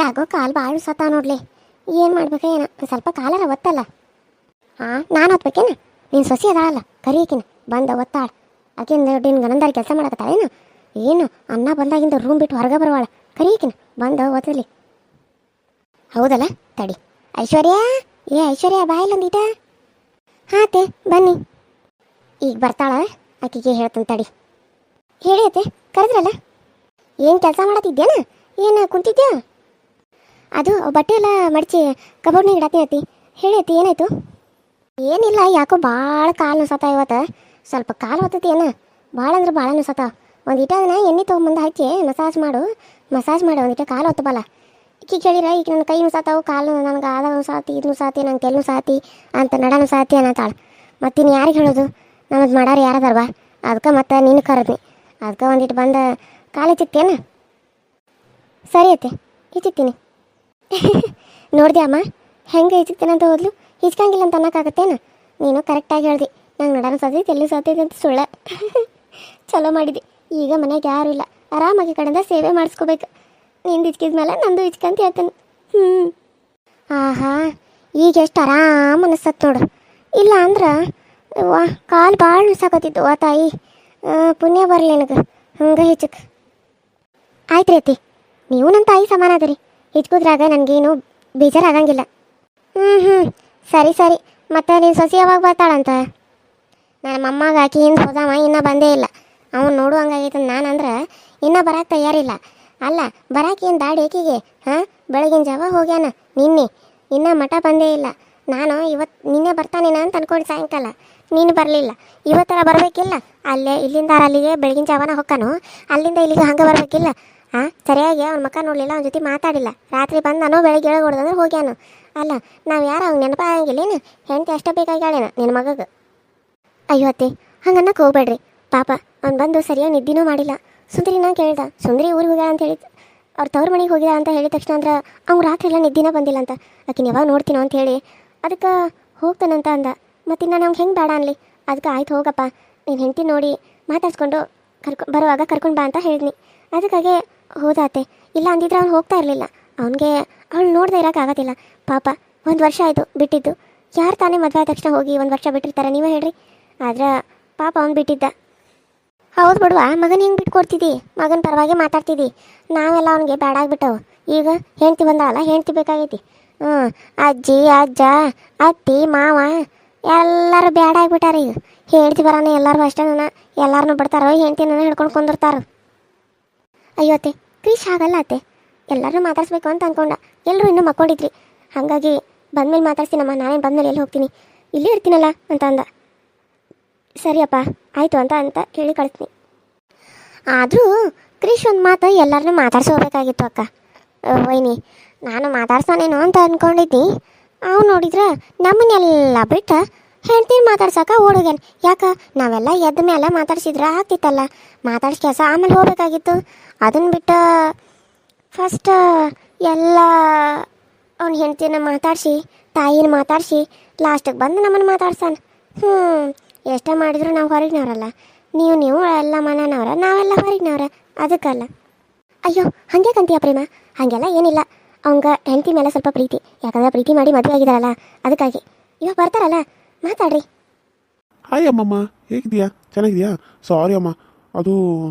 ಯಾಕೋ ಕಾಲು ಭಾಳ ಸತ್ತ ನೋಡ್ಲಿ. ಏನು ಮಾಡ್ಬೇಕ ಏನ ಸ್ವಲ್ಪ ಕಾಲರ ಒತ್ತಲ್ಲ. ನಾನು ಹೊತ್ಬೇಕೇನ? ನೀನು ಸೊಸಿ ಅದಾಳಲ್ಲ ಕರಿಯಕಿನ ಬಂದ ಒತ್ತಾಳ. ಆಕಿನ ನಿನ್ನ ಗನಂದಾರಿ ಕೆಲಸ ಮಾಡಕತ್ತಾಳೇನು? ಏನು ಅನ್ನ ಬಂದಾಗಿಂದ ರೂಮ್ ಬಿಟ್ಟು ಹೊರಗೆ ಬರವಾಳ. ಕರಿಯಕಿನ ಬಂದ ಒತ್ತಲಿ. ಹೌದಲ್ಲ, ತಡಿ. ಐಶ್ವರ್ಯ, ಐಶ್ವರ್ಯ ಬಾಯಿಲ್ಲಂದೀಟ. ಹಾಂ ಅತ್ತೆ ಬನ್ನಿ. ಈಗ ಬರ್ತಾಳ, ಆಕಿಗೆ ಹೇಳ್ತಾನೆ ತಡಿ. ಹೇಳಿ ಅತ್ತೆ, ಕರೆದ್ರಲ್ಲ. ಏನು ಕೆಲಸ ಮಾಡತ್ತಿದ್ದೇನ? ಏನು ಕುಂತಿದ್ಯಾ? ಅದು ಬಟ್ಟೆ ಎಲ್ಲ ಮಡಚಿ ಕಬೋರ್ಡ್ನಾಗ ಇಡತ್ತೀನಿ ಅತ್ತಿ. ಹೇಳಿ ಅತ್ತಿ, ಏನಾಯ್ತು? ಏನಿಲ್ಲ, ಯಾಕೋ ಭಾಳ ಕಾಲು ನುಸತ್ತ ಇವತ್ತು. ಸ್ವಲ್ಪ ಕಾಲು ಹೊತ್ತತಿ ಏನ, ಭಾಳ ಅಂದ್ರೆ ಭಾಳ ನುಸತ್ತ. ಒಂದಿಟ ಅದನ್ನ ಎಣ್ಣೆ ತೊಗೊಂಬಂದು ಹಚ್ಚಿ ಮಸಾಜ್ ಮಾಡು ಒಂದಿಟ ಕಾಲು ಹೊತ್ತಬಲ್ಲ. ಈಕಿ ಕೇಳಿರ ಈಗ ನನ್ನ ಕೈ ನುಸಾತಾವು, ಕಾಲು ನನಗೆ ಆದ ನುಸಾತಿ, ಇದು ನುಸಾತಿ, ನಂಗೆ ತೆಲು ನುಸಾತಿ ಅಂತ ನಡ ನುಸಾತಿ ಅನ್ನತ್ತಾಳ. ಮತ್ತಿನ್ನು ಯಾರಿಗೆ ಹೇಳೋದು? ನಮ್ಮದು ಮಾಡಾರ ಯಾರದಾರವಾ? ಅದಕ್ಕೆ ಮತ್ತೆ ನೀನು ಕರೆದ್ನಿ. ಅದಕ್ಕೆ ಒಂದಿಟ್ಟು ಬಂದು ಕಾಲು ಹೆಚ್ಚಿತ್ತೇನ? ಸರಿ ಅತ್ತೆ, ಹೆಚ್ಚಿತ್ತೀನಿ. ನೋಡಿದೆ ಅಮ್ಮ ಹೆಂಗೆ ಹೆಚ್ಚಿತ್ತೇನೆ ಅಂತ ಹೋದ್ಲು. ಹಿಚ್ಕಂಗಿಲ್ಲ ಅಂತ ಅನ್ನೋಕ್ಕಾಗತ್ತೇನ? ನೀನು ಕರೆಕ್ಟಾಗಿ ಹೇಳ್ದಿ. ನಂಗೆ ನಡನ ಸಾತಿ ತೆಲ್ಲು ಸಾತೈತೆ ಅಂತ ಸುಳ್ಳ. ಚಲೋ ಮಾಡಿದ್ದಿ. ಈಗ ಮನೆಗೆ ಯಾರೂ ಇಲ್ಲ, ಆರಾಮಾಗಿ ಕಡೆಯಿಂದ ಸೇವೆ ಮಾಡಿಸ್ಕೋಬೇಕು. ನಿಂದು ಹಿಚ್ಕಿದ್ಮೇಲೆ ನಂದು ಹಿಚ್ಕಂತ ಹೇಳ್ತೇನೆ. ಆಹಾ, ಈಗ ಎಷ್ಟು ಆರಾಮ ಅನಿಸ್ತತ್ ನೋಡು. ಇಲ್ಲ ಅಂದ್ರೆ ವಾ ಕಾಲು ಭಾಳ ನುಸಾಕತ್ತಿತ್ತು ಆ ತಾಯಿ. ಪುಣ್ಯ ಬರಲಿ ನನಗೆ ಹಂಗೆ ಹೆಚ್ಚಕ್ಕೆ. ಆಯ್ತು ರೀ ಅತ್ತಿ, ನೀವು ನನ್ನ ತಾಯಿ ಸಮಾನ ಅದರಿ. ಹಿಚ್ಕುದ್ರಾಗ ನನಗೇನು ಬೇಜಾರಾಗಂಗಿಲ್ಲ. ಸರಿ ಸರಿ. ಮತ್ತು ನೀನು ಸೊಸಿ ಯಾವಾಗ ಬರ್ತಾಳಂತ? ನನ್ನ ಮೊಮ್ಮಗ ಆಕಿ ಹಿಂದೆ ಹೋದವ ಇನ್ನೂ ಬಂದೇ ಇಲ್ಲ. ಅವನು ನೋಡು ಹಂಗಾಗೈತೆ. ನಾನಂದ್ರೆ ಇನ್ನೂ ಬರೋಕ್ಕೆ ತಯಾರಿಲ್ಲ. ಅಲ್ಲ, ಬರಾಕಿ ಏನು ದಾಡಿ ಆಕಿಗೆ? ಬೆಳಗಿನ ಜಾವ ಹೋಗ್ಯಾನ ನಿನ್ನೆ, ಇನ್ನೂ ಮಠ ಬಂದೇ ಇಲ್ಲ. ನಾನು ನಿನ್ನೆ ಬರ್ತಾನೇನ ಅಂತ ಅನ್ಕೊಂಡು ಸಾಯಂಕಾಲ ನೀನು ಬರಲಿಲ್ಲ. ಇವತ್ತರ ಬರಬೇಕಿಲ್ಲ. ಅಲ್ಲೇ ಇಲ್ಲಿಂದ ಅಲ್ಲಿಗೆ ಬೆಳಗಿನ ಜಾವನ ಹೊಕ್ಕಾನು, ಅಲ್ಲಿಂದ ಇಲ್ಲಿಗೆ ಹಂಗೆ ಬರಬೇಕಿಲ್ಲ. ಸರಿಯಾಗಿ ಅವ್ನ ಮಕ್ಕ ನೋಡಲಿಲ್ಲ, ಅವನ ಜೊತೆ ಮಾತಾಡಿಲ್ಲ. ರಾತ್ರಿ ಬಂದು ನಾನು ಬೆಳಗ್ಗೆ ಹೇಳ್ಕೊಡ್ದಂದ್ರೆ ಹೋಗ್ಯಾನು. ಅಲ್ಲ, ನಾವು ಯಾರು ಅವ್ನು ನೆನಪಾಗಂಗಿಲ್ಲೇನು? ಹೆಂಡತಿ ಅಷ್ಟೇ ಬೇಕಾಗ್ಯಾಳೇನ ನಿನ್ನ ಮಗಗೆ? ಅಯ್ಯೋ ಅತ್ತೆ, ಹಂಗನ್ನಕ್ಕೆ ಹೋಗ್ಬೇಡ್ರಿ. ಪಾಪ ಅವ್ನು ಬಂದು ಸರಿಯಾಗಿ ನಿದ್ದಿನೂ ಮಾಡಿಲ್ಲ. ಸುಂದರಿನ ಕೇಳ್ದ, ಸುಂದರಿ ಊರಿಗೆ ಹೋಗ್ಯಾಳ ಅಂತ ಹೇಳಿದ್ದು. ಅವ್ರು ತವ್ರ ಮನೆಗೆ ಹೋಗಿದ ಅಂತ ಹೇಳಿದ ತಕ್ಷಣ ಅಂದ್ರೆ ಅವ್ನು ರಾತ್ರಿ ಎಲ್ಲ ನಿದ್ದಿನ ಬಂದಿಲ್ಲ ಅಂತ. ಆಕಿನ ಯಾವಾಗ ನೋಡ್ತೀನೋ ಅಂತ ಹೇಳಿ ಅದಕ್ಕೆ ಹೋಗ್ತಾನಂತ ಅಂದ. ಮತ್ತು ನಾನು ಅವ್ನು ಹೆಂಗೆ ಬೇಡ ಅನ್ಲಿ. ಅದಕ್ಕೆ ಆಯ್ತು ಹೋಗಪ್ಪ, ನೀನು ಹೆಂಡತಿ ನೋಡಿ ಮಾತಾಡ್ಸ್ಕೊಂಡು ಬರುವಾಗ ಕರ್ಕೊಂಡು ಬಾ ಅಂತ ಹೇಳಿದ್ನಿ. ಅದಕ್ಕಾಗೆ ಹೋದಾತೆ. ಇಲ್ಲ ಅಂದಿದ್ರೆ ಅವ್ನು ಹೋಗ್ತಾ ಇರಲಿಲ್ಲ. ಅವನಿಗೆ ಅವಳು ನೋಡ್ದೆ ಇರೋಕ್ಕಾಗತ್ತಿಲ್ಲ. ಪಾಪ 1 ವರ್ಷ ಆಯಿತು ಬಿಟ್ಟಿದ್ದು. ಯಾರು ತಾನೇ ಮದುವೆ ಆದ ತಕ್ಷಣ ಹೋಗಿ 1 ವರ್ಷ ಬಿಟ್ಟಿರ್ತಾರೆ ನೀವೇ ಹೇಳ್ರಿ? ಆದ್ರೆ ಪಾಪ ಅವ್ನು ಬಿಟ್ಟಿದ್ದ. ಹೌದು ಬಿಡುವ, ಮಗನ ಹಿಂಗೆ ಬಿಟ್ಕೊಡ್ತಿದ್ದಿ, ಮಗನ ಪರವಾಗಿ ಮಾತಾಡ್ತಿದ್ದಿ. ನಾವೆಲ್ಲ ಅವ್ನಿಗೆ ಬೇಡಾಗ್ಬಿಟ್ಟವು. ಈಗ ಹೆಂಡ್ತಿ ಬಂದಾಳಲ್ಲ, ಹೆಂಡ್ತಿ ಬೇಕಾಗೈತಿ. ಅಜ್ಜಿ ಅಜ್ಜ ಅತ್ತಿ ಮಾವ ಎಲ್ಲರೂ ಬೇಡಾಗ್ಬಿಟ್ಟಾರ. ಈಗ ಹೆಂಡ್ತಿ ಬರೋಣ ಎಲ್ಲರೂ ಅಷ್ಟೇ, ಎಲ್ಲರನ್ನೂ ಬಿಡ್ತಾರೋ ಹೆಂಡ್ತಿನ ಹಿಡ್ಕೊಂಡು ಕುಂದಿರ್ತಾರೋ. ಅಯ್ಯೋ ಅತ್ತೆ, ಕ್ರೀಶ್ ಆಗಲ್ಲ ಅತ್ತೆ. ಎಲ್ಲರೂ ಮಾತಾಡ್ಸ್ಬೇಕು ಅಂತ ಅಂದ್ಕೊಂಡ. ಎಲ್ಲರೂ ಇನ್ನೂ ಮಕ್ಕೊಂಡಿದ್ರಿ. ಹಾಗಾಗಿ ಬಂದಮೇಲೆ ಮಾತಾಡ್ತೀನಮ್ಮ, ನಾನೇನು ಬಂದಮೇಲೆ ಎಲ್ಲಿ ಹೋಗ್ತೀನಿ, ಇಲ್ಲೇ ಇರ್ತೀನಲ್ಲ ಅಂತ ಅಂದ. ಸರಿಯಪ್ಪ ಆಯಿತು ಅಂತ ಹೇಳಿ ಕಳಿಸ್ತೀನಿ. ಆದರೂ ಕ್ರಿಶ್ ಒಂದು ಮಾತು ಎಲ್ಲರನ್ನೂ ಮಾತಾಡ್ಸೋಬೇಕಾಗಿತ್ತು ಅಕ್ಕ. ವೈನಿ, ನಾನು ಮಾತಾಡ್ಸೋನೇನೋ ಅಂತ ಅಂದ್ಕೊಂಡಿದ್ನಿ. ಅವ್ನು ನೋಡಿದ್ರೆ ನಮ್ಮನ್ನೆಲ್ಲ ಬಿಟ್ಟು ಹೆಂಡ್ತೀನಿ ಮಾತಾಡ್ಸೋಕೆ ಓಡೋಗ್ಯಾನ. ಯಾಕೆ ನಾವೆಲ್ಲ ಎದ್ದ ಮೇಲೆ ಮಾತಾಡ್ಸಿದ್ರೆ ಆಗ್ತಿತ್ತಲ್ಲ, ಮಾತಾಡ್ಸಿ ಕೆಲಸ ಆಮೇಲೆ ಹೋಗ್ಬೇಕಾಗಿತ್ತು. ಅದನ್ನು ಬಿಟ್ಟು ಫಸ್ಟ್ ಎಲ್ಲ ಅವ್ನ ಹೆಂಡ್ತಿನ ಮಾತಾಡಿಸಿ, ತಾಯಿನ ಮಾತಾಡಿಸಿ, ಲಾಸ್ಟಿಗೆ ಬಂದು ನಮ್ಮನ್ನು ಮಾತಾಡ್ಸಾನ. ಎಷ್ಟೇ ಮಾಡಿದ್ರು ನಾವು ಹೊರಗಿನವ್ರಲ್ಲ. ನೀವು ಎಲ್ಲ ಮನೆಯವ್ರ, ನಾವೆಲ್ಲ ಹೊರಗಿನವ್ರ. ಅದಕ್ಕಲ್ಲ. ಅಯ್ಯೋ ಹಾಗೆ ಕಂತೀಯ ಪ್ರೇಮ? ಹಾಗೆಲ್ಲ ಏನಿಲ್ಲ. ಅವಂಗೆ ಹೆಂಡತಿ ಮೇಲೆ ಸ್ವಲ್ಪ ಪ್ರೀತಿ. ಯಾಕಂದ್ರೆ ಪ್ರೀತಿ ಮಾಡಿ ಮದುವೆ ಆಗಿದಾರಲ್ಲ, ಅದಕ್ಕಾಗಿ. ಇವಾಗ ಬರ್ತಾರಲ್ಲ, ಮಾತಾಡ್ರಿ. ಹಾಯ್ ಅಮ್ಮಮ್ಮ, ಹೇಗಿದೆಯಾ? ಚೆನ್ನಾಗಿದೆಯಾ? ಸಾರಿ ಅಮ್ಮ, ಅದು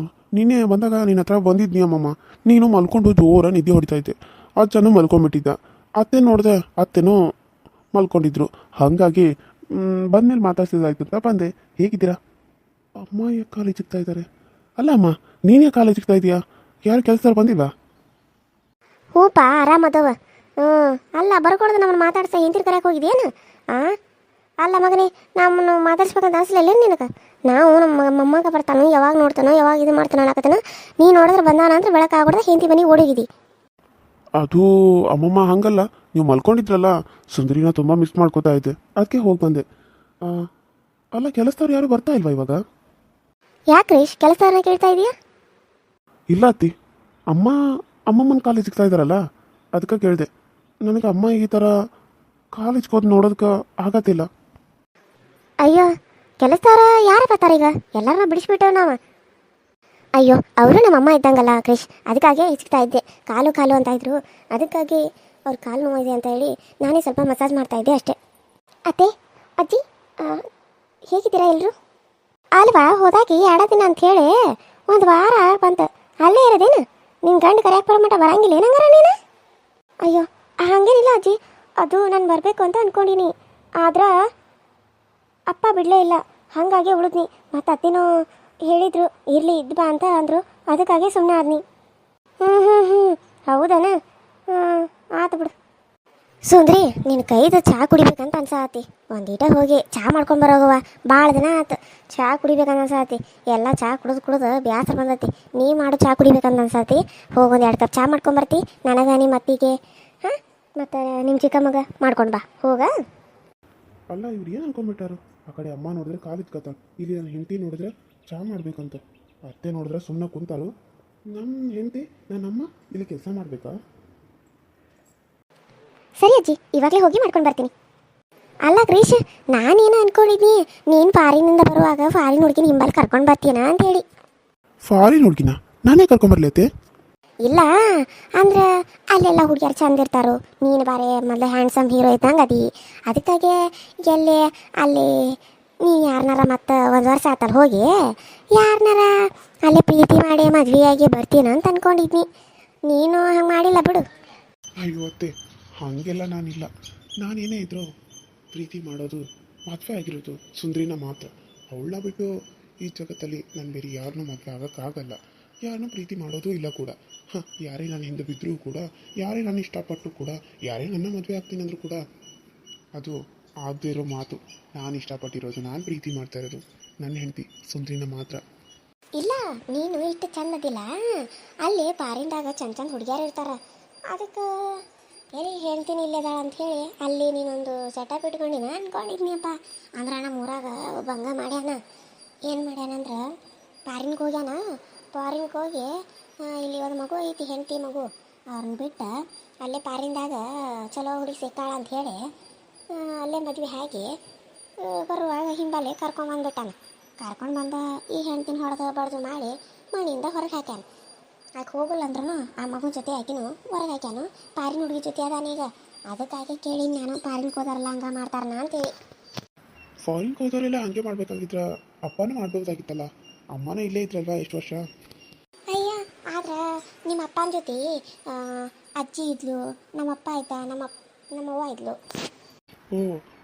ನಿನ್ನೆ ಬಂದಾಗ ನಿನ್ನ ಹತ್ರ ಬಂದಿದ್ನಿ ಅಮ್ಮಮ್ಮ. ನೀನು ಮಲ್ಕೊಂಡು ಜೋರ ನಿದ್ದೆ ಹೊಡಿತಾ ಇದ್ದೆ. ಅಜ್ಜನೂ ಮಲ್ಕೊಂಡ್ಬಿಟ್ಟಿದ್ದ. ಅತ್ತೆ ನೋಡಿದೆ, ಅತ್ತೆನೂ ಮಲ್ಕೊಂಡಿದ್ರು. ಹಾಗಾಗಿ ಬಂದಮೇಲೆ ಮಾತಾಡ್ಸಿದಾಯ್ತು ಅಂತ ಬಂದೆ. ಹೇಗಿದ್ದೀರಾ? ಅಮ್ಮ ಯಾಕೆ ಕಾಲೇಜ್ ಸಿಗ್ತಾ ಇದ್ದಾರೆ? ಅಲ್ಲ ಅಮ್ಮ, ನೀನೇ ಕಾಲೇಜ್ ಸಿಗ್ತಾ ಇದೆಯಾ? ಯಾರು ಕೆಲಸದವ್ರು ಬಂದಿಲ್ಲ? ಹೂಪ ಆರಾಮದವ. ಅಲ್ಲ ಬರ್ಕೊಡ್ದು ನಮ್ಮನ್ನು ಮಾತಾಡ್ಸ ಹಿಂತಿರು ಕರೆಯಕ್ಕೆ ಹೋಗಿದ್ದೇನು? ಅಲ್ಲ ಮಗನೇ, ನಮ್ಮನ್ನು ಮಾತಾಡ್ಸ್ಬೇಕಂತ ಅನಿಸ್ಲಿಲ್ಲ ನಿನಗೆ? ನಾವು ನಮ್ಮ ಮೊಮ್ಮಗ ಬರ್ತಾನೋ, ಯಾವಾಗ ನೋಡ್ತಾನೋ, ಯಾವಾಗ ಇದು ಮಾಡ್ತಾನೋ ಅನ್ನಕತ್ತಾನ. ನೀ ನೋಡಿದ್ರೆ ಬಂದಾನ ಅಂದ್ರೆ ಬೆಳಕಾಗ್ಬಿಡ್ದೆ ಹಿಂತಿ ಮನೆಗೆ ಓಡೋಗಿದ್ದಿ. ಅದು ಅಮ್ಮಮ್ಮ ಹಂಗಲ್ಲ, ನೀವು ಮಲ್ಕೊಂಡಿದ್ರಲ್ಲ, ಸುಂದರಿನ ತುಂಬ ಮಿಸ್ ಮಾಡ್ಕೋತಾ ಇದ್ದೆ, ಅದಕ್ಕೆ ಹೋಗಿ ಬಂದೆ. ಅಲ್ಲ, ಕೆಲಸದವ್ರು ಯಾರು ಬರ್ತಾ ಇಲ್ವಾ ಇವಾಗ? ಯಾಕೆ ರೀಶ್, ಕೆಲಸದವ್ರನ್ನ ಕೇಳ್ತಾ ಇದೆಯಾ? ಇಲ್ಲ ಅತ್ತಿ, ಅಮ್ಮಮ್ಮನ ಕಾಲೇಜ್ ಸಿಗ್ತಾ ಇದ್ದಾರಲ್ಲ, ಅದಕ್ಕೆ ಕೇಳಿದೆ. ನನಗೆ ಅಮ್ಮ ಈ ಥರ ಕಾಲೇಜ್ಗೆ ಹೋದ್ ನೋಡೋದಕ್ಕೆ ಆಗತ್ತಿಲ್ಲ. ಅಯ್ಯೋ, ಕೆಲಸದವ್ರ ಯಾರು ಬರ್ತಾರೆ ಈಗ? ಎಲ್ಲರನ್ನ ಬಿಡಿಸ್ಬಿಟ್ಟೇವ್ ನಾವು. ಅಯ್ಯೋ ಅವರು ನಮ್ಮಮ್ಮ ಇದ್ದಂಗಲ್ಲ ಕ್ರಿಶ್, ಅದಕ್ಕಾಗಿ ಹಿಚ್ಕ್ತಾ ಇದ್ದೆ. ಕಾಲು ಕಾಲು ಅಂತ ಇದ್ರು, ಅದಕ್ಕಾಗಿ ಅವ್ರ ಕಾಲು ನೋವಿದೆ ಅಂತ ಹೇಳಿ ನಾನೇ ಸ್ವಲ್ಪ ಮಸಾಜ್ ಮಾಡ್ತಾ ಇದ್ದೆ ಅಷ್ಟೇ. ಅತ್ತೆ ಅಜ್ಜಿ ಹೇಗಿದ್ದೀರಾ ಎಲ್ಲರೂ? ಅಲ್ವಾ ಹೋದಾಗಿ ದಿನ ಅಂತ ಹೇಳಿ ಒಂದು ವಾರ ಬಂತು, ಅಲ್ಲೇ ಇರೋದೇನು? ನಿನ್ನ ಗಂಡು ಕರೆಯಕ್ಕೆ ಬರೋ ಮಟ್ಟ ಬರಂಗಿಲ್ಲ ಏನಂಗಾರ ನೀನು? ಅಯ್ಯೋ ಹಾಗೇನಿಲ್ಲ ಅಜ್ಜಿ, ಅದು ನಾನು ಬರಬೇಕು ಅಂತ ಅಂದ್ಕೊಂಡಿನಿ, ಆದ್ರೆ ಅಪ್ಪ ಬಿಡಲೇ ಇಲ್ಲ, ಹಾಗಾಗಿ ಉಳಿದ್ನಿ. ಮತ್ತು ಅತ್ತಿನೂ ಹೇಳಿದ್ರು ಇರಲಿ ಇದ್ದು ಬಾ ಅಂತ ಅಂದರು, ಅದಕ್ಕಾಗಿ ಸುಮ್ಮನೆ ಆದ್ನಿ. ಹ್ಞೂ ಹೌದನ? ಆತು ಬಿಡು. ಸುಂದ್ರಿ ನಿನ್ನ ಕೈದು ಚಹಾ ಕುಡಿಬೇಕಂತ ಅನ್ಸಾತಿ, ಒಂದೀಟ ಹೋಗಿ ಚಹಾ ಮಾಡ್ಕೊಂಡು ಬರೋಗವ. ಭಾಳ ದಿನ ಆತು ಚಹಾ ಕುಡಿಬೇಕಂತ ಅನ್ಸಾತಿ, ಎಲ್ಲ ಚಹಾ ಕುಡಿದು ಬ್ಯಾಸರ ಬಂದತಿ. ನೀ ಮಾಡು ಚಹಾ ಕುಡಿಬೇಕಂತ ಅನ್ಸಾತಿ, ಹೋಗೊಂದು 2 ಕಪ್ ಚಹಾ ಮಾಡ್ಕೊಂಬರ್ತಿ ನನಗೆ ನಿಮ್ಮ ಅತ್ತಿಗೆ, ಹಾಂ ಮತ್ತು ನಿಮ್ಮ ಚಿಕ್ಕ ಮಗ ಮಾಡ್ಕೊಂಡು ಬಾ ಹೋಗ. ಅಲ್ಲ ಇವ್ರು ಏನು ಅನ್ಕೊಂಡ್ಬಿಟ್ಟಾರು? ಆ ಕಡೆ ಅಮ್ಮ ನೋಡಿದ್ರೆ ಕಾಲು ಇಟ್ಕೊತಾಳೆ, ಇಲ್ಲಿ ನನ್ನ ಹೆಂಡತಿ ನೋಡಿದ್ರೆ ಚಹಾ ಮಾಡಬೇಕಂತ, ಅತ್ತೆ ನೋಡಿದ್ರೆ ಸುಮ್ಮನೆ ಕುಂತಾಳು. ನಮ್ಮ ಹೆಂಡತಿ ನನ್ನಮ್ಮ ಇಲ್ಲಿ ಕೆಲಸ ಮಾಡಬೇಕಾ? ಸರಿ ಅಜ್ಜಿ, ಇವಾಗಲೇ ಹೋಗಿ ಮಾಡ್ಕೊಂಡು ಬರ್ತೀನಿ. ಅಲ್ಲ ಕ್ರೀಶ್, ನಾನೇನು ಅನ್ಕೊಂಡಿದ್ನಿ, ನೀನು ಫಾರಿನಿಂದ ಬರುವಾಗ ಫಾರಿನ್ ಹುಡುಗಿನ ಹಿಂಬಲ್ಲಿ ಕರ್ಕೊಂಡು ಬರ್ತೀನ ಅಂತೇಳಿ. ಫಾರಿನ್ ಹುಡುಗಿನ ನಾನೇ ಕರ್ಕೊಂಬರ್ಲಿ ಅತ್ತೆ? ಇಲ್ಲ ಅಂದ್ರೆ ಅಲ್ಲೆಲ್ಲ ಹುಡುಗಿಯರು ಚಂದ ಇರ್ತಾರೋ, ನೀನು ಬಾರೆ ಮೊದಲು ಹ್ಯಾಂಡ್ಸಮ್ ಹೀರೋ ಇದ್ದಂಗೆ ಅದಿ, ಅದಕ್ಕಾಗೆ ಎಲ್ಲಿ ಅಲ್ಲಿ ನೀ ಯಾರನ್ನಾರ ಮತ್ತು 1 ವರ್ಷ ಆತಲ್ಲಿ ಹೋಗಿ ಯಾರನ್ನಾರ ಅಲ್ಲೇ ಪ್ರೀತಿ ಮಾಡಿ ಮದುವೆಯಾಗಿ ಬರ್ತೀನ ಅಂತ ಅಂದ್ಕೊಂಡಿದ್ನಿ. ನೀನು ಹಂಗೆ ಮಾಡಿಲ್ಲ ಬಿಡು. ಅಯ್ಯೋ ಅತ್ತೆ, ಹಾಗೆಲ್ಲ ನಾನಿಲ್ಲ. ನಾನೇನೇ ಇದ್ರು ಪ್ರೀತಿ ಮಾಡೋದು, ಮದುವೆ ಆಗಿರೋದು ಸುಂದ್ರಿನ ಮಾತ್ರ. ಅವಳನ್ನ ಬಿಟ್ಟು ಈ ಜಗತ್ತಲ್ಲಿ ನಾನು ಬೇರೆ ಯಾರನ್ನೂ ಮದುವೆ ಆಗೋಕ್ಕಾಗಲ್ಲ, ಯಾರನ್ನೂ ಪ್ರೀತಿ ಮಾಡೋದು ಇಲ್ಲ ಕೂಡ. ಹಾಂ, ಯಾರೇ ನಾನು ಹಿಂದೆ ಬಿದ್ದರೂ ಕೂಡ, ಯಾರೇ ನಾನು ಇಷ್ಟಪಟ್ಟು ಕೂಡ, ಯಾರೇ ನನ್ನ ಮದುವೆ ಆಗ್ತೀನಿ ಅಂದರೂ ಕೂಡ ಅದು ಆಗದೇ ಇರೋ ಮಾತು. ನಾನು ಇಷ್ಟಪಟ್ಟಿರೋದು, ನಾನು ಪ್ರೀತಿ ಮಾಡ್ತಾ ಇರೋದು ನನ್ನ ಹೆಂಡತಿ ಸುಂದ್ರಿನ ಮಾತ್ರ. ಇಲ್ಲ ನೀನು ಇಷ್ಟು ಚಂದದಿಲ್ಲ, ಅಲ್ಲಿ ಪಾರಿಂದಾಗ ಚಂದ ಹುಡುಗಿಯರು ಇರ್ತಾರ, ಅದಕ್ಕೆ ಎಲ್ಲಿ ಹೇಳ್ತೀನಿ ಇಲ್ಲದಾಳ ಅಂತ ಹೇಳಿ ಅಲ್ಲಿ ನೀನೊಂದು ಸೆಟಪ್ ಇಟ್ಕೊಂಡಿನ ಅನ್ಕೊಂಡಿದ್ನಿಯಪ್ಪ. ಅಂದ್ರೆ ನಮ್ಮ ಊರಾಗ ಒಬ್ಬ ಹಂಗ ಮಾಡ್ಯಾನ. ಏನು ಮಾಡ್ಯಾನಂದ್ರೆ ಪಾರಿನ್ಗೆ ಹೋಗ್ಯಾನ, ಪಾರಿನ್ಗೆ ಹೋಗಿ ಇಲ್ಲಿ ಒಂದು ಮಗು ಐತಿ, ಹೆಂಡತಿ ಮಗು, ಅವ್ರನ್ನ ಬಿಟ್ಟು ಅಲ್ಲೇ ಪಾರಿಂದಾಗ ಚಲೋ ಹುಡುಗಿ ಸಿಕ್ಕಾಳ ಅಂತ ಹೇಳಿ ಅಲ್ಲೇ ಮದುವೆ ಆಗಿ ಬರುವಾಗ ಹಿಂಬಲ್ಲೇ ಕರ್ಕೊಂಬಂದ್ಬಿಟ್ಟಾನ. ಕರ್ಕೊಂಡು ಬಂದ ಈ ಹೆಂಡ್ತಿನ ಹೊಡೆದು ಮಾಡಿ ಮನೆಯಿಂದ ಹೊರಗೆ ಹಾಕ್ಯಾನ. ಆಕೆ ಹೋಗಲ್ಲ ಅಂದ್ರೂ ಆ ಮಗನ ಜೊತೆ ಆಕಿನೂ ಹೊರಗೆ ಹಾಕ್ಯಾನು. ಪಾರಿನ ಹುಡುಗಿ ಜೊತೆ ಅದಾನೀಗ, ಅದಕ್ಕಾಗಿ ಕೇಳಿ ನಾನು ಪಾರಿನ್ಗೆ ಹೋದಾರಲ್ಲ ಹಂಗೆ ಮಾಡ್ತಾರನ ಅಂತೇಳಿ. ಫಾರಿನ್ಗೆ ಹೋದವರೆಲ್ಲ ಹಾಗೆ ಮಾಡಬೇಕಾಗಿದ್ರ ಅಪ್ಪನೂ ಮಾಡ್ಬೋದಾಗಿತ್ತಲ್ಲ, ಅಮ್ಮನೂ ಇಲ್ಲೇ ಇದ್ರಲ್ವಾ ಎಷ್ಟು ವರ್ಷ. ಅಯ್ಯ ಆದ್ರೆ ನಿಮ್ಮ ಅಪ್ಪನ ಜೊತೆ ಅಜ್ಜಿ ಇದ್ಲು, ನಮ್ಮಪ್ಪ ಇದ್ದ, ನಮ್ಮವ್ವ ಇದ್ಲು. ಓ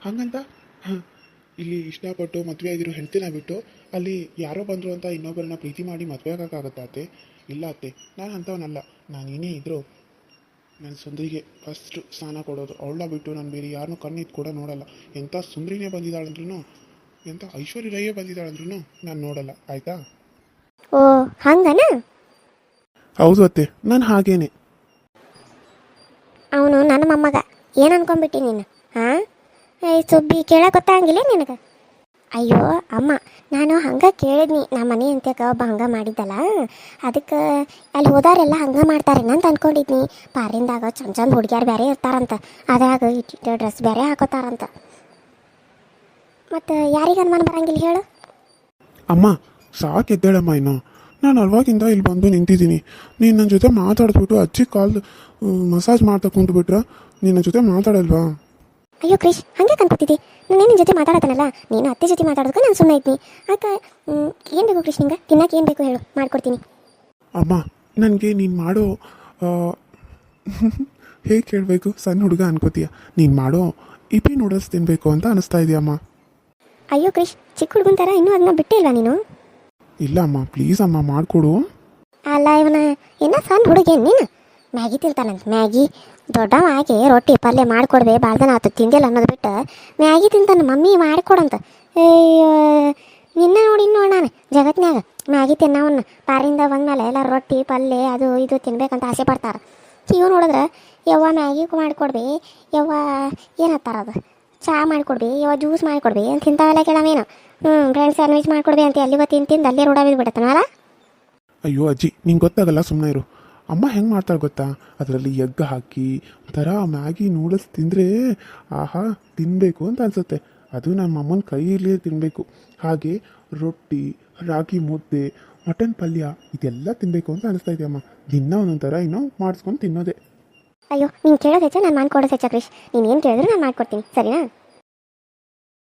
ಹಂಗಂತ ಇಲ್ಲಿ ಇಷ್ಟಪಟ್ಟು ಮದುವೆ ಆಗಿರೋ ಹೆಂಡ್ತಿನ ಬಿಟ್ಟು ಅಲ್ಲಿ ಯಾರೋ ಬಂದರು ಅಂತ ಇನ್ನೊಬ್ಬರನ್ನ ಪ್ರೀತಿ ಮಾಡಿ ಮದುವೆ ಆಗೋಕ್ಕಾಗತ್ತಾ ಅತ್ತೆ? ಇಲ್ಲ ಅತ್ತೆ, ನಾನು ಅಂಥವನಲ್ಲ. ನಾನು ಏನೇ ಇದ್ದರೂ ನನ್ನ ಸುಂದ್ರಿಗೆ ಫಸ್ಟು ಸ್ನಾನ ಕೊಡೋದು, ಅವಳನ್ನ ಬಿಟ್ಟು ನಾನು ಬೇರೆ ಯಾರನ್ನೂ ಕಣ್ಣಿದ್ದು ಕೂಡ ನೋಡಲ್ಲ. ಎಂಥ ಸುಂದ್ರಿನೇ ಬಂದಿದ್ದಾಳಂದ್ರೂ, ಎಂಥ ಐಶ್ವರ್ಯ ರೈಯೇ ಬಂದಿದ್ದಾಳಂದ್ರೂ ನಾನು ನೋಡಲ್ಲ, ಆಯಿತಾ? ಓ ಹಂಗನ? ಹೌದು ಅತ್ತೆ, ನಾನು ಹಾಗೇನೆ. ಅವನು ನನ್ನ ಮೊಮ್ಮಗ, ಏನು ಅನ್ಕೊಂಡ್ಬಿಟ್ಟಿ ನೀನು? ಹಾಂ, ಈ ಸುಬ್ಬಿ ಕೇಳಕ್ಕೆ ಗೊತ್ತಾಗಿಲ್ಲ ನಿನಗೆ? ಅಯ್ಯೋ ಅಮ್ಮ, ನಾನು ಹಂಗೆ ಕೇಳಿದ್ನಿ, ನಮ್ಮ ಮನೆ ಅಂತ್ಯಕ ಒಬ್ಬ ಹಂಗೆ ಮಾಡಿದ್ದಲ್ಲ, ಅದಕ್ಕೆ ಅಲ್ಲಿ ಹೋದಾರೆಲ್ಲ ಹಂಗೆ ಮಾಡ್ತಾರೇನ ಅಂತ ಅಂದ್ಕೊಂಡಿದ್ನಿ. ಪಾರಿಂದಾಗ ಚಂದ ಹುಡುಗಿಯಾರು ಬೇರೆ ಇರ್ತಾರಂತ, ಅದ್ರಾಗ ಇಟ್ಟಿಟ್ಟು ಡ್ರೆಸ್ ಬೇರೆ ಹಾಕೋತಾರಂತ. ಮತ್ತು ಯಾರಿಗೆ ಅನುಮಾನ ಬರಂಗಿಲ್ಲ ಹೇಳು? ಅಮ್ಮ ಸಾಕೆದ್ದೇಳಮ್ಮ, ಇನ್ನು ನಾನು ಅಲ್ವಾಗಿಂದ ಇಲ್ಲಿ ಬಂದು ನಿಂತಿದ್ದೀನಿ. ನೀನು ನನ್ನ ಜೊತೆ ಮಾತಾಡಿದ್ಬಿಟ್ಟು ಅಜ್ಜಿ ಕಾಲ್ ಮಸಾಜ್ ಮಾಡ್ತಾ ಕುಂತ್ಬಿಟ್ರೆ ನಿನ್ನ ಜೊತೆ ಮಾತಾಡಲ್ವಾ? ಅಯ್ಯೋ ಕ್ರಿಶ್, ಹಂಗೆ ಕನ್ಕೊತಿದ್ದಿ. ನಾನು ನಿನ್ನ ಜೊತೆ ಮಾತಾಡತ್ತನಲ್ಲ, ನೀನು ಅತ್ತೆ ಜೊತೆ ಮಾತಾಡೋದಕ್ಕೆ ನಾನು ಸುಮ್ಮನೆ ಇದ್ನಿ. ಆಗ ಏನು ಬೇಕು ಕ್ರಿಶ್ ನಿಂಗೆ? ತಿನ್ನಕ್ಕೆ ಏನು ಬೇಕು ಹೇಳು, ಮಾಡಿಕೊಡ್ತೀನಿ. ಅಮ್ಮ ನನಗೆ ನೀನು ಮಾಡೋ ಹೇಗೆ ಕೇಳಬೇಕು, ಸಣ್ಣ ಹುಡುಗ ಅನ್ಕೋತೀಯ, ನೀನು ಮಾಡೋ ಇಪಿ ನೂಡಲ್ಸ್ ತಿನ್ನಬೇಕು ಅಂತ ಅನಿಸ್ತಾ ಇದೆಯಮ್ಮ. ಅಯ್ಯೋ ಕ್ರಿಶ್, ಚಿಕ್ಕ ಹುಡುಗನ ಥರ ಇನ್ನೂ ಅದನ್ನ ಬಿಟ್ಟೇ ಇಲ್ವಾ ನೀನು? ಇಲ್ಲ ಅಮ್ಮ, ಪ್ಲೀಸ್ ಅಮ್ಮ ಮಾಡಿಕೊಡು. ಅಲ್ಲ ಇವನ ಏನೋ ಸಣ್ಣ ಹುಡುಗೇನು ನೀನು? ಮ್ಯಾಗಿ ತಿಂತಾನಂತ, ಮ್ಯಾಗಿ ದೊಡ್ಡವ ಆಗಿ ರೊಟ್ಟಿ ಪಲ್ಯ ಮಾಡಿಕೊಡ್ಬೇ, ಭಾಳ ದಿನ ಆತು ತಿಂದಿಲ್ಲ ಅನ್ನೋದು ಬಿಟ್ಟು ಮ್ಯಾಗಿ ತಿಂತಾನೆ, ಮಮ್ಮಿ ಮಾಡಿಕೊಡಂತ. ಅಯ್ಯೋ ನಿನ್ನ ನೋಡಿ ಇನ್ನು ನಾನು ಜಗತ್ನ್ಯಾಗ ಮ್ಯಾಗಿ ತಿನ್ನವನ್ನ ಪಾರಿಂದ ಬಂದಮೇಲೆ ಎಲ್ಲ ರೊಟ್ಟಿ ಪಲ್ಯ ಅದು ಇದು ತಿನ್ಬೇಕಂತ ಆಸೆ ಪಡ್ತಾರೆ. ಇವ್ ನೋಡಿದ್ರೆ ಯವ್ವ ಮ್ಯಾಗಿ ಮಾಡಿಕೊಡ್ಬೇ, ಯವ್ವ ಏನತ್ತಾರ ಅದು ಚಹಾ ಮಾಡಿಕೊಡ್ಬಿ, ಯವ್ವ ಜ್ಯೂಸ್ ಮಾಡಿಕೊಡ್ಬಿ ಅಂತ ತಿಂತಾವೆಲ್ಲ ಕೇಳವೇನು. ಬ್ರೆಡ್ ಸ್ಯಾಂಡ್ವಿಚ್ ಮಾಡಿಕೊಡ್ಬಿ ಅಂತ ಎಲ್ಲಿಗೋ ತಿಂದು ಅಲ್ಲೇ ರೂಢ ಬಿದ್ದುಬಿಡತ್ತನಲ್ಲ. ಅಯ್ಯೋ ಅಜ್ಜಿ, ನಿಂಗೆ ಗೊತ್ತಾಗಲ್ಲ, ಸುಮ್ಮನೆ ಇರು. ಅಮ್ಮ ಹೆಂಗೆ ಮಾಡ್ತಾಳೆ ಗೊತ್ತಾ, ಅದರಲ್ಲಿ ಎಗ್ ಹಾಕಿ ಒಂಥರ ಮ್ಯಾಗಿ ನೂಡಲ್ಸ್ ತಿಂದರೆ ಆಹಾ ತಿನ್ನಬೇಕು ಅಂತ ಅನಿಸುತ್ತೆ. ಅದು ನಮ್ಮ ಅಮ್ಮನ ಕೈಯಲ್ಲಿ ತಿನ್ನಬೇಕು. ಹಾಗೆ ರೊಟ್ಟಿ, ರಾಗಿ ಮುದ್ದೆ, ಮಟನ್ ಪಲ್ಯ ಇದೆಲ್ಲ ತಿನ್ನಬೇಕು ಅಂತ ಅನಿಸ್ತಾ ಇದೆಯಮ್ಮ. ದಿನ ಒಂದೊಂಥರ ಏನೋ ಮಾಡಿಸ್ಕೊಂಡು ತಿನ್ನೋದೇ. ಅಯ್ಯೋ ನೀನು ಕೇಳೋದು ಹೆಚ್ಚ, ನಾನು ಮಾಡ್ಕೊಡೋದು ಹೆಚ್ಚ ಕ್ರಿಶ್. ನೀನು ಏನು ಕೇಳಿದ್ರು ನಾನು ಮಾಡ್ಕೊಡ್ತೀನಿ, ಸರಿನಾ?